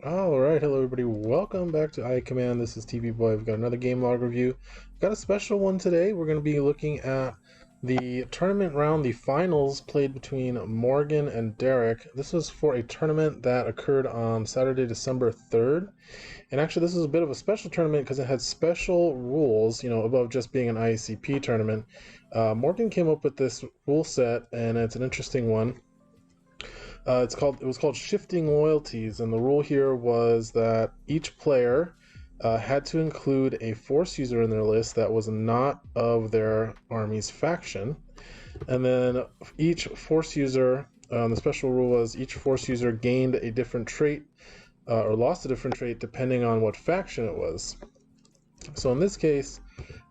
Alright, hello everybody, welcome back to iCommand. This is TV Boy. We've got another game log review. We've got a special one today. We're going to be looking at the tournament round, the finals played between Morgan and Derek. This was for a tournament that occurred on Saturday, December 3rd. And actually this is a bit of a special tournament because it had special rules, above just being an IACP tournament. Morgan came up with this rule set, and it's an interesting one. It was called shifting loyalties, and the rule here was that each player had to include a force user in their list that was not of their army's faction, and then each force user. The special rule was each force user gained a different trait or lost a different trait depending on what faction it was. So in this case,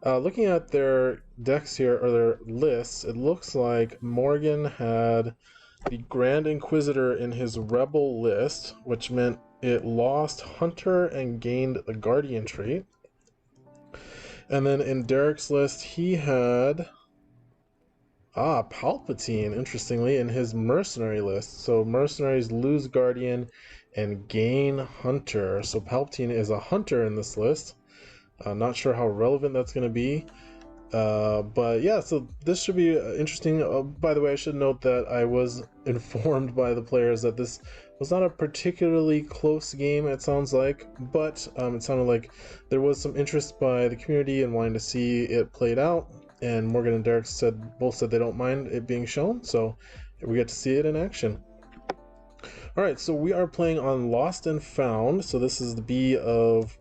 looking at their decks here, or their lists, it looks like Morgan had the Grand Inquisitor in his Rebel list, which meant it lost Hunter and gained the Guardian trait. And then in Derek's list, he had Palpatine, interestingly, in his Mercenary list. So Mercenaries lose Guardian and gain Hunter. So Palpatine is a Hunter in this list. Not sure how relevant that's going to be. But yeah, so this should be interesting. By the way, I should note that I was informed by the players that this was not a particularly close game, it sounds like, but it sounded like there was some interest by the community and wanting to see it played out. And Morgan and Derek both said they don't mind it being shown, so we get to see it in action. Alright, so we are playing on Lost and Found, so this is the B of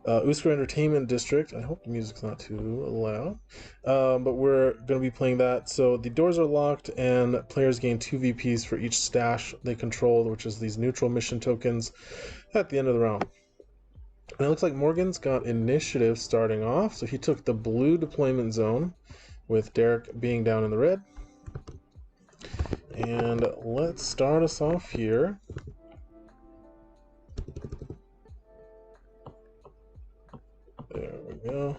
Usker Entertainment District. I hope the music's not too loud. But we're going to be playing that. So the doors are locked, and players gain 2 VPs for each stash they control, which is these neutral mission tokens at the end of the round. And it looks like Morgan's got initiative starting off, so he took the blue deployment zone, with Derek being down in the red. And let's start us off here. There we go.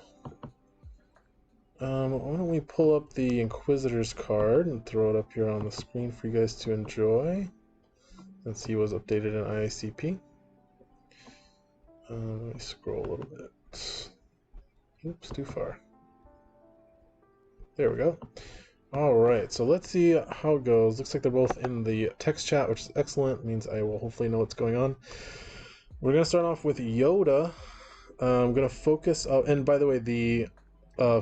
Why don't we pull up the Inquisitor's card and throw it up here on the screen for you guys to enjoy, since he was updated in IACP. Let me scroll a little bit. Oops, too far. There we go. Alright, so let's see how it goes. Looks like they're both in the text chat, which is excellent. It means I will hopefully know what's going on. We're going to start off with Yoda. I'm going to focus, and by the way, the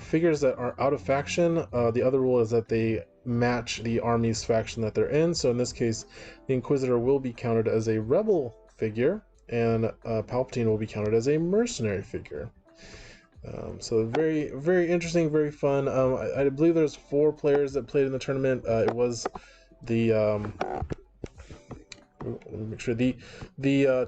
figures that are out of faction, the other rule is that they match the army's faction that they're in. So in this case, the Inquisitor will be counted as a rebel figure, and Palpatine will be counted as a mercenary figure. So very, very interesting, very fun. I believe there's 4 players that played in the tournament. It was the let me make sure the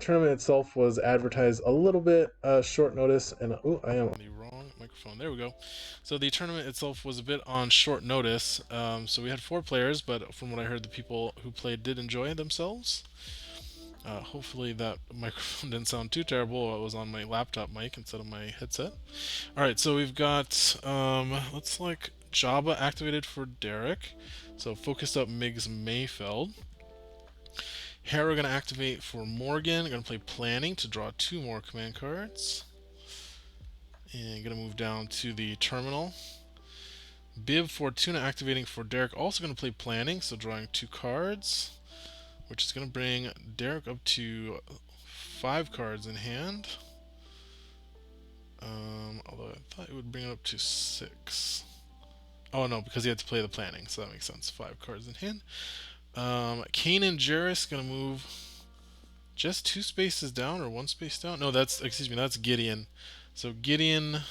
tournament itself was advertised a little bit short notice, and I am on the wrong microphone. There we go. So the tournament itself was a bit on short notice. So we had 4 players, but from what I heard, the people who played did enjoy themselves. Hopefully that microphone didn't sound too terrible. It was on my laptop mic instead of my headset. All right, so we've got looks like Jabba activated for Derek. So focused up Migs Mayfeld. Hera gonna activate for Morgan. Gonna play Planning to draw 2 more command cards. And gonna move down to the terminal. Bib Fortuna activating for Derek, also gonna play Planning, so drawing 2 cards, which is gonna bring Derek up to 5 cards in hand. Although I thought it would bring it up to 6. Oh no, because he had to play the Planning, so that makes sense. 5 cards in hand. Kanan Jarrus gonna move just 2 spaces down, or 1 space down. No, that's Gideon. So Gideon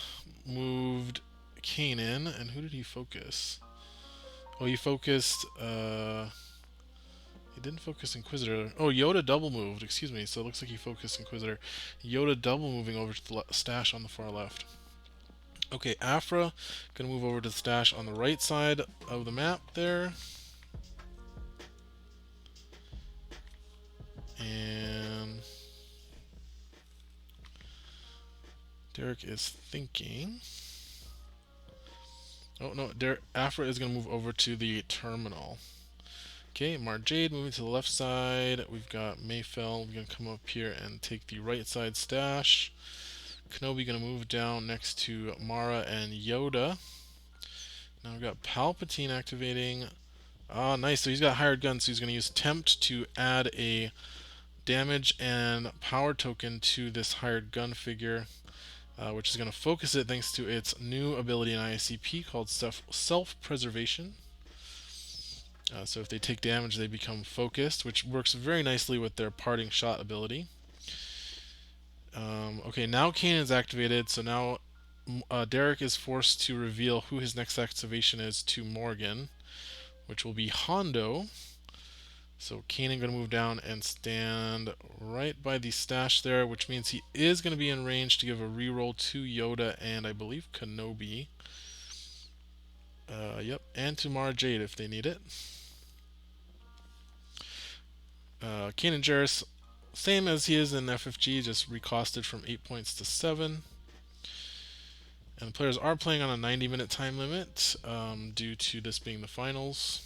moved Kanan, and who did he focus? Oh, he focused. He didn't focus Inquisitor. Oh, Yoda double moved. Excuse me. So it looks like he focused Inquisitor. Yoda double moving over to the stash on the far left. Okay, Afra gonna move over to the stash on the right side of the map there. And Derek is thinking. Oh no, Afra is gonna move over to the terminal. Okay, Marjade moving to the left side. We've got Mayfell. We're going to come up here and take the right side stash. Kenobi going to move down next to Mara and Yoda. Now we've got Palpatine activating. Ah, nice. So he's got hired guns, so he's going to use Tempt to add a damage and power token to this hired gun figure, which is going to focus it thanks to its new ability in IACP called Self-Preservation. So if they take damage, they become focused, which works very nicely with their parting shot ability. Okay, now Kanan is activated, so now Derek is forced to reveal who his next activation is to Morgan, which will be Hondo. So Kanan going to move down and stand right by the stash there, which means he is going to be in range to give a reroll to Yoda and I believe Kenobi. Yep, and to Mara Jade if they need it. Kanan Jarrus, same as he is in FFG, just recosted from 8 points to 7. And the players are playing on a 90-minute time limit due to this being the finals.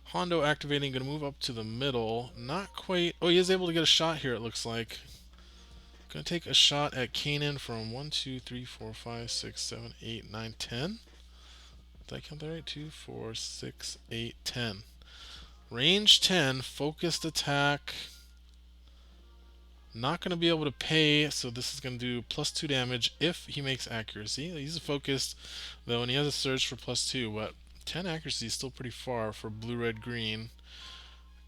Hondo activating, going to move up to the middle. Not quite. Oh, he is able to get a shot here, it looks like. Going to take a shot at Kanan from 1, 2, 3, 4, 5, 6, 7, 8, 9, 10. Did I count that right? 2, 4, 6, 8, 10. Range 10, focused attack. Not going to be able to pay, so this is going to do +2 damage if he makes accuracy. He's focused, though, and he has a surge for +2, but 10 accuracy is still pretty far for blue, red, green.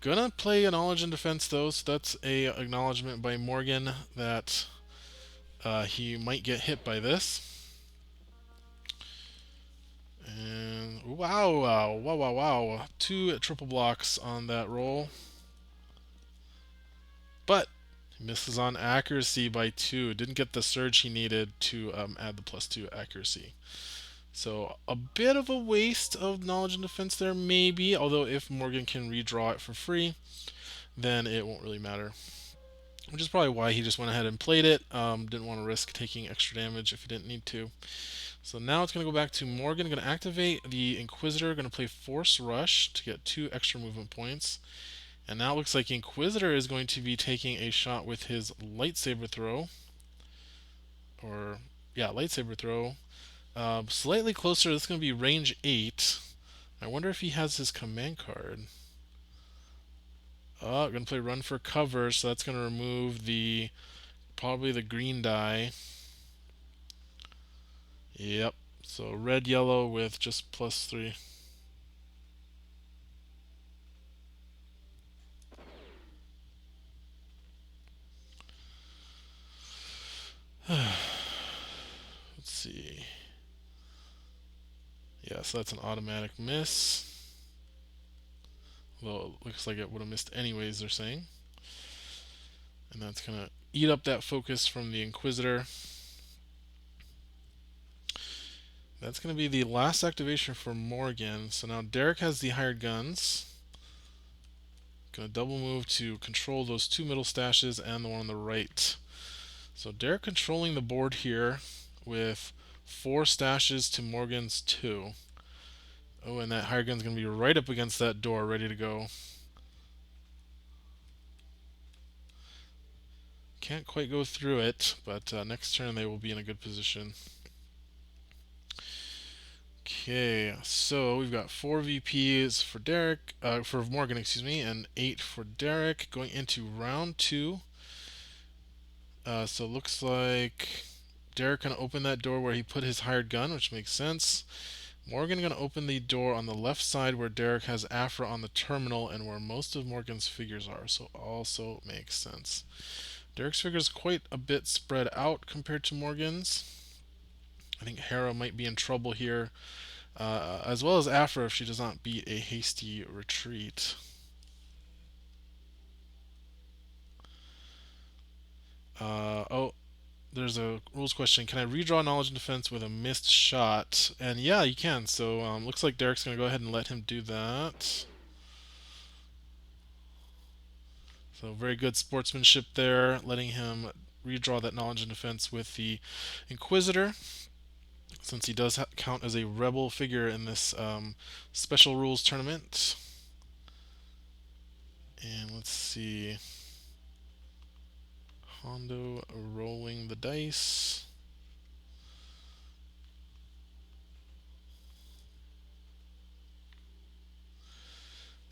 Gonna play a knowledge and defense, though, so that's a acknowledgement by Morgan that he might get hit by this. And wow. 2 triple blocks on that roll. But he misses on accuracy by 2. Didn't get the surge he needed to add the +2 accuracy. So a bit of a waste of knowledge and defense there, maybe. Although if Morgan can redraw it for free, then it won't really matter. Which is probably why he just went ahead and played it. Didn't want to risk taking extra damage if he didn't need to. So now it's going to go back to Morgan. Going to activate the Inquisitor. Going to play Force Rush to get 2 extra movement points. And now it looks like Inquisitor is going to be taking a shot with his lightsaber throw. Or, yeah, lightsaber throw. Slightly closer. This is going to be range 8. I wonder if he has his command card. Oh, going to play Run for Cover, so that's going to remove the probably the green die. Yep. So red, yellow with just +3. Let's see. Yeah, so that's an automatic miss. Although it looks like it would have missed anyways, they're saying. And that's going to eat up that focus from the Inquisitor. That's going to be the last activation for Morgan. So now Derek has the hired guns. Going to double move to control those 2 middle stashes and the one on the right. So Derek controlling the board here with 4 stashes to Morgan's 2. Oh, and that hired gun's going to be right up against that door, ready to go. Can't quite go through it, but next turn they will be in a good position. Okay, so we've got 4 VPs for for Morgan, and 8 for Derek. Going into round 2. So it looks like Derek gonna open that door where he put his hired gun, which makes sense. Morgan gonna open the door on the left side where Derek has Afra on the terminal and where most of Morgan's figures are, so also makes sense. Derek's figures quite a bit spread out compared to Morgan's. I think Hera might be in trouble here, as well as Afra if she does not beat a hasty retreat. Oh, there's a rules question. Can I redraw knowledge and defense with a missed shot? And yeah, you can. So looks like Derek's going to go ahead and let him do that. So very good sportsmanship there, letting him redraw that knowledge and defense with the Inquisitor, since he does count as a rebel figure in this special rules tournament. And let's see. Hondo rolling the dice.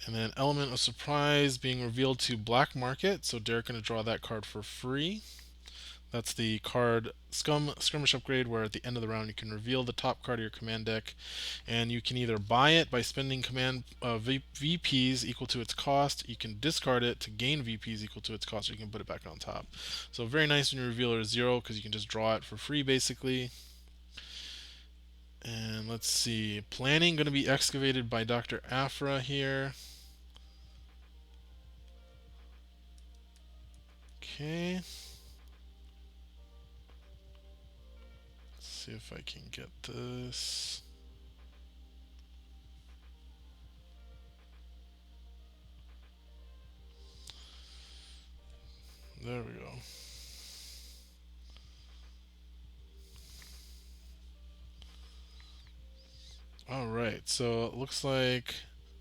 And then Element of Surprise being revealed to Black Market. So Derek going to draw that card for free. That's the card Scum Skirmish upgrade, where at the end of the round you can reveal the top card of your command deck, and you can either buy it by spending command VPs equal to its cost. You can discard it to gain VPs equal to its cost, or you can put it back on top. So very nice when you reveal it as 0 because you can just draw it for free basically. And let's see, planning going to be excavated by Dr. Afra here. Okay. Let's see if I can get this. There we go. Alright, so it looks like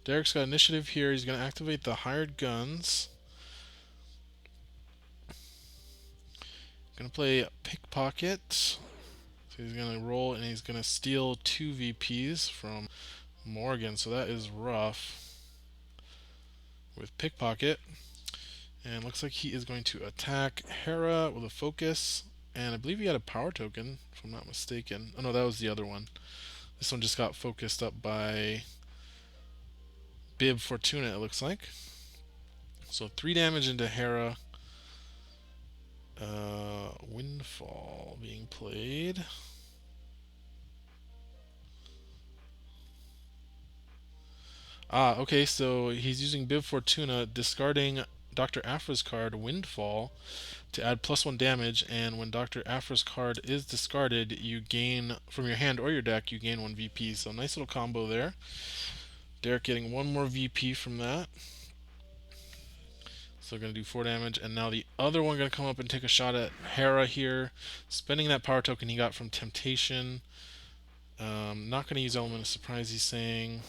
Derek's got initiative here. He's going to activate the hired guns. Going to play pickpocket. So he's going to roll and he's going to steal 2 VPs from Morgan. So that is rough with pickpocket. And looks like he is going to attack Hera with a focus. And I believe he had a power token, if I'm not mistaken. Oh no, that was the other one. This one just got focused up by Bib Fortuna, it looks like. So 3 damage into Hera. Windfall being played. Okay, so he's using Bib Fortuna, discarding Dr. Afra's card, Windfall, to add +1 damage, and when Dr. Afra's card is discarded, you gain, from your hand or your deck, you gain 1 VP. So nice little combo there. Derek getting 1 more VP from that. So going to do 4 damage, and now the other one going to come up and take a shot at Hera here, spending that power token he got from Temptation. Not going to use Element of Surprise, he's saying.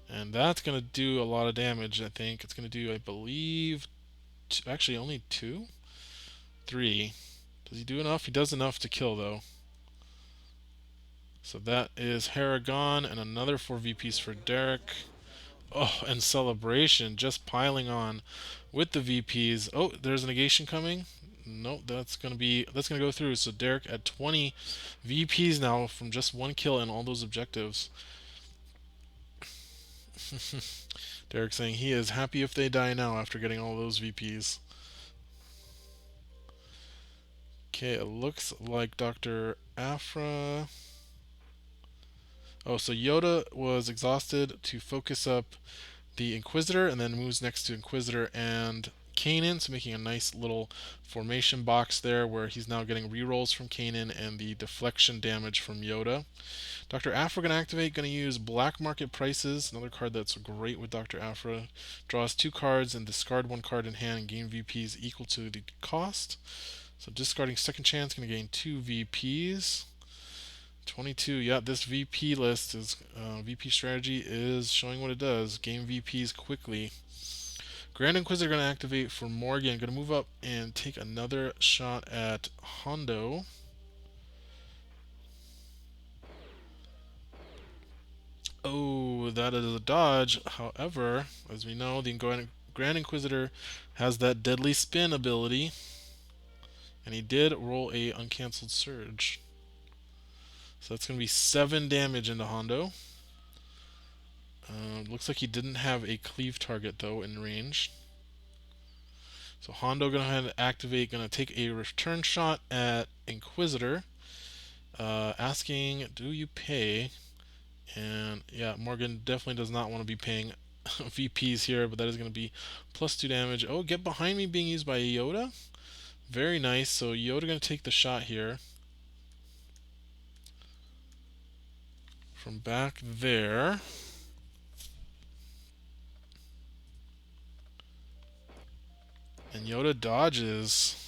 And that's going to do a lot of damage, I think. It's going to do, I believe, actually only 2? 3. Does he do enough? He does enough to kill, though. So that is Hera gone, and another 4 VPs for Derek. Oh, and Celebration just piling on with the VPs. Oh, there's a negation coming. Nope, that's gonna go through. So Derek at 20 VPs now from just 1 kill and all those objectives. Derek saying he is happy if they die now after getting all those VPs. Okay, it looks like Dr. Afra. Oh, so Yoda was exhausted to focus up the Inquisitor and then moves next to Inquisitor and Kanan, so making a nice little formation box there where he's now getting rerolls from Kanan and the deflection damage from Yoda. Dr. Afra going to activate, going to use Black Market Prices, another card that's great with Dr. Afra. Draws 2 cards and discard 1 card in hand and gain VPs equal to the cost. So discarding Second Chance, going to gain 2 VPs. 22. Yeah, this VP list is VP strategy is showing what it does. Game VPs quickly. Grand Inquisitor going to activate for Morgan. Going to move up and take another shot at Hondo. Oh, that is a dodge. However, as we know, the Grand Inquisitor has that deadly spin ability, and he did roll a uncancelled surge. So that's going to be 7 damage into Hondo. Looks like he didn't have a cleave target though in range. So Hondo going to go ahead and activate, going to take a return shot at Inquisitor, asking, do you pay? And yeah, Morgan definitely does not want to be paying VPs here, but that is going to be +2 damage. Oh, get behind me being used by Yoda. Very nice. So Yoda going to take the shot here. From back there. And Yoda dodges.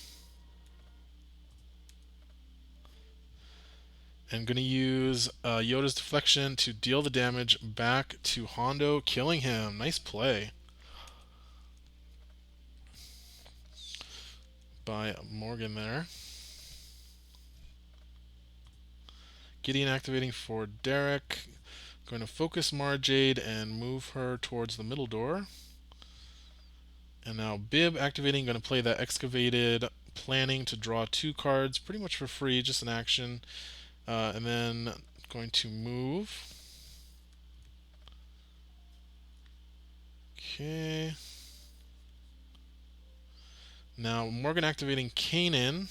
And going to use Yoda's deflection to deal the damage back to Hondo, killing him. Nice play. by Morgan there. Gideon activating for Derek. Going to focus Marjade and move her towards the middle door. And now Bib activating, going to play that excavated planning to draw 2 cards pretty much for free, just an action. And then going to move. Okay. Now Morgan activating Kanan.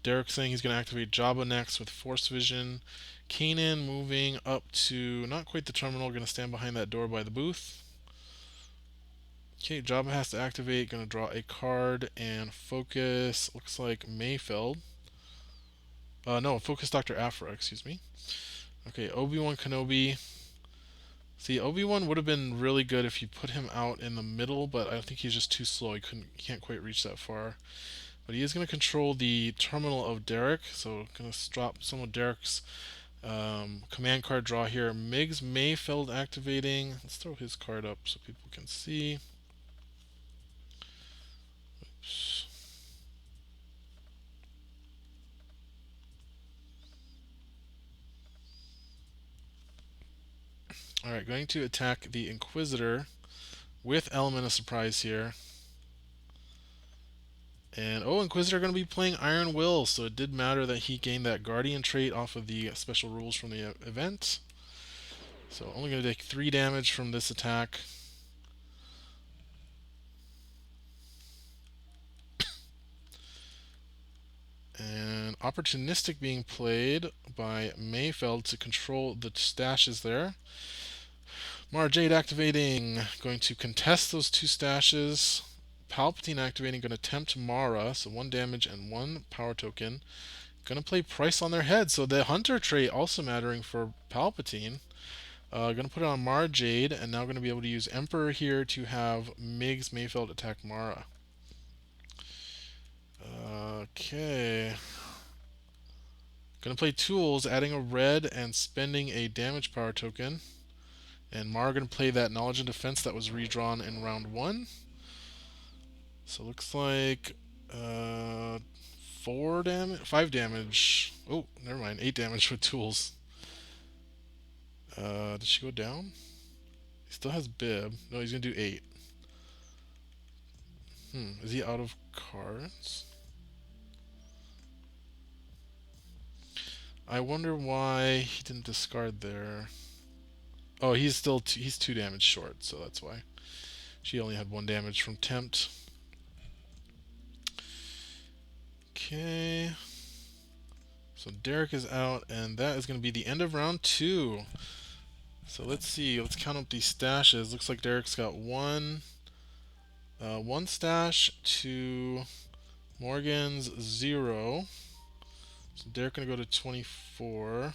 Derek saying he's going to activate Jabba next with Force Vision. Kanan moving up to not quite the terminal, going to stand behind that door by the booth. Okay, Jabba has to activate, going to draw a card and focus, looks like Mayfeld. No, focus Dr. Aphra, excuse me. Okay, Obi-Wan Kenobi. See, Obi-Wan would have been really good if you put him out in the middle, but I think he's just too slow. He can't quite reach that far. But he is going to control the terminal of Derek, so going to drop some of Derek's command card draw here. Migs Mayfeld activating. Let's throw his card up so people can see. Oops. Alright, going to attack the Inquisitor with Element of Surprise here. And, Inquisitor going to be playing Iron Will, so it did matter that he gained that Guardian trait off of the special rules from the event. So only going to take 3 damage from this attack. And Opportunistic being played by Mayfeld to control the stashes there. Marjade activating, going to contest those 2 stashes. Palpatine activating, going to tempt Mara, so 1 damage and 1 power token. Going to play Price on their head, so the Hunter trait also mattering for Palpatine. Going to put it on Marjade, and now going to be able to use Emperor here to have Migs Mayfeld attack Mara. Okay. Going to play Tools, adding a red and spending a damage power token. And Mara going to play that Knowledge and Defense that was redrawn in round 1. So it looks like 4 damage, 5 damage. Oh, never mind, 8 damage with Tools. Did she go down? He still has Bib. No, he's going to do 8. Is he out of cards? I wonder why he didn't discard there. Oh, he's still he's 2 damage short, so that's why. She only had 1 damage from Tempt. Okay. So Derek is out, and that is going to be the end of round 2. So let's see. Let's count up these stashes. Looks like Derek's got 1 stash to Morgan's 0. So Derek going to go to 24.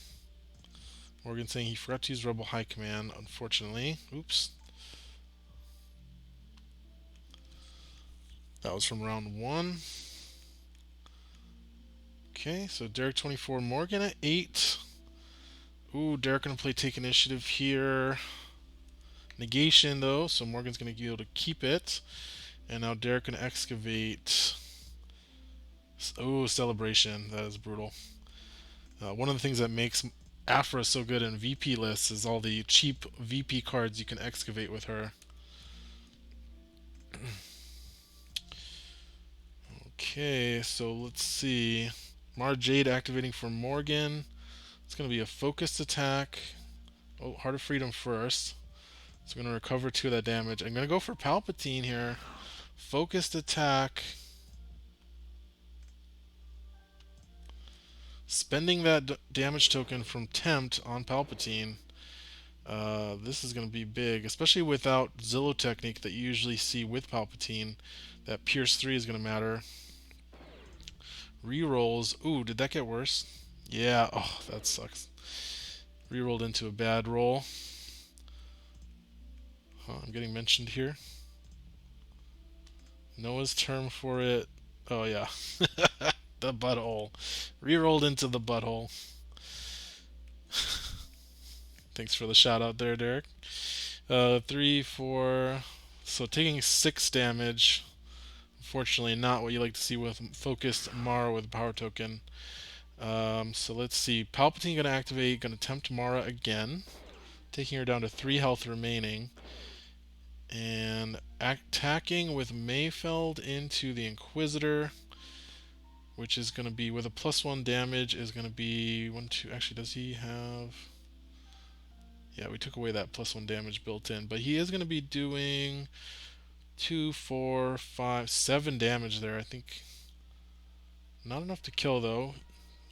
Morgan saying he forgot to use Rebel High Command, unfortunately. Oops. That was from round 1. Okay, so Derek 24, Morgan at 8. Ooh, Derek going to play Take Initiative here. Negation, though, so Morgan's going to be able to keep it. And now Derek going to excavate. Oh, Celebration. That is brutal. One of the things that makes Aphra so good in VP lists is all the cheap VP cards you can excavate with her. Okay, so let's see. Marjade activating for Morgan. It's going to be a focused attack. Oh, Heart of Freedom first. So I'm going to recover 2 of that damage. I'm going to go for Palpatine here. Focused attack. Spending that damage token from Tempt on Palpatine. This is going to be big, especially without Zillow technique that you usually see with Palpatine. That Pierce 3 is going to matter. Rerolls. Ooh, did that get worse? Yeah, oh, that sucks. Rerolled into a bad roll. I'm getting mentioned here. Noah's term for it. Oh, yeah. The butthole. Rerolled into the butthole. Thanks for the shout out there, Derek. 3, 4. So taking 6 damage Unfortunately, not what you like to see with focused Mara with power token. So let's see. Palpatine gonna activate, gonna tempt Mara again, taking her down to 3 health remaining, and attacking with Mayfeld into the Inquisitor, which is gonna be with a +1 damage. Is gonna be 1, 2. Actually, does he have? Yeah, we took away that +1 damage built in, but he is gonna be doing 2, 4, 5, 7 damage there. I think not enough to kill though.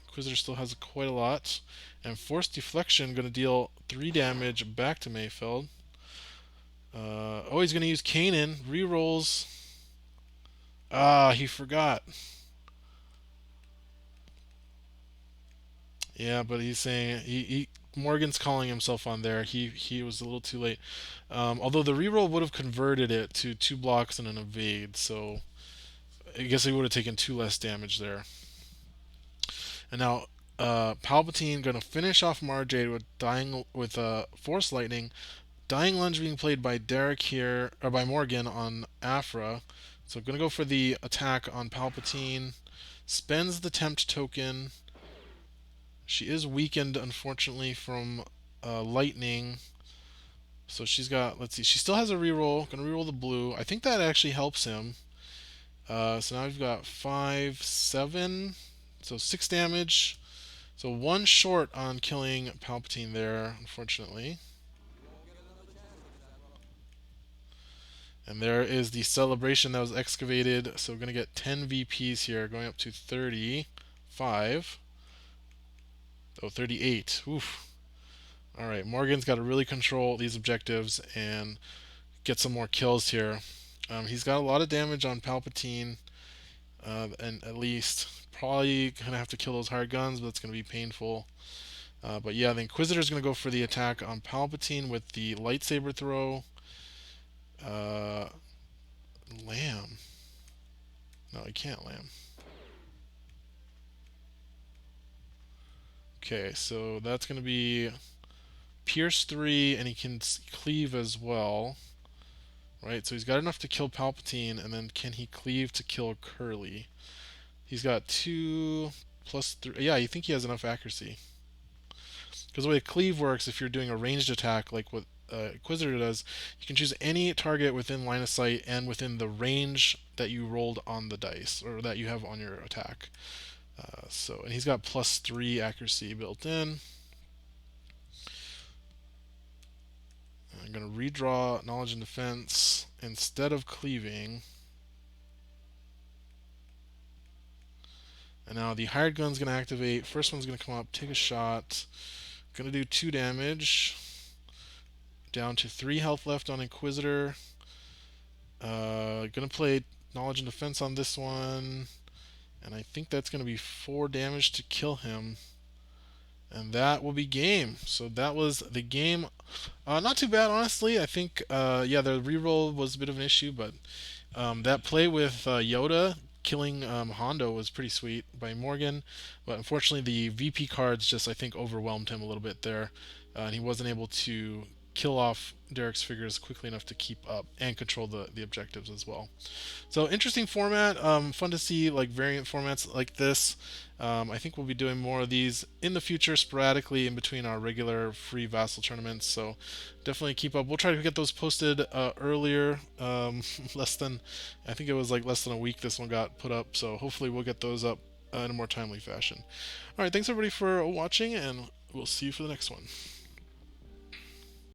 Inquisitor still has quite a lot. And Force Deflection going to deal 3 damage back to Mayfeld. Oh, he's going to use Kanan. Rerolls. Ah, he forgot. Yeah, but he's saying Morgan's calling himself on there. He was a little too late. Although the reroll would have converted it to 2 blocks and an evade, so I guess he would have taken 2 less damage there. And now Palpatine gonna finish off Marjade with Force Lightning. Dying Lunge being played by Derek here, or by Morgan on Afra. So gonna go for the attack on Palpatine. Spends the Tempt token. She is weakened, unfortunately, from Lightning. So she's got, let's see, she still has a reroll. Gonna reroll the blue. I think that actually helps him. So now we've got 5, 7. So 6 damage. So 1 short on killing Palpatine there, unfortunately. And there is the celebration that was excavated. So we're going to get 10 VPs here, going up to 35. Oh, 38. Oof. Alright, Morgan's got to really control these objectives and get some more kills here. He's got a lot of damage on Palpatine, and at least probably going to have to kill those hard guns, but it's going to be painful. But yeah, the Inquisitor's going to go for the attack on Palpatine with the lightsaber throw. Lamb. No, I can't lamb. Okay, so that's going to be Pierce 3, and he can cleave as well. Right, so he's got enough to kill Palpatine, and then can he cleave to kill Curly? He's got 2 plus 3. Yeah, you think he has enough accuracy. Because the way cleave works, if you're doing a ranged attack like what Inquisitor does, you can choose any target within line of sight and within the range that you rolled on the dice, or that you have on your attack. And he's got +3 accuracy built in. I'm going to redraw Knowledge and Defense instead of cleaving. And now the hired gun's going to activate. First one's going to come up, take a shot. Going to do 2 damage. Down to 3 health left on Inquisitor. Going to play Knowledge and Defense on this one. And I think that's going to be 4 damage to kill him. And that will be game. So that was the game. Not too bad, honestly. I think, yeah, the reroll was a bit of an issue, but that play with Yoda killing Hondo was pretty sweet by Morgan. But unfortunately, the VP cards just, I think, overwhelmed him a little bit there. And he wasn't able to kill off Derek's figures quickly enough to keep up and control the objectives as well. So interesting format. Fun to see like variant formats like this. I think we'll be doing more of these in the future, sporadically in between our regular free vassal tournaments. So definitely keep up. We'll try to get those posted earlier. Less than, I think it was like less than a week this one got put up. So hopefully we'll get those up in a more timely fashion. All right, thanks everybody for watching, and we'll see you for the next one.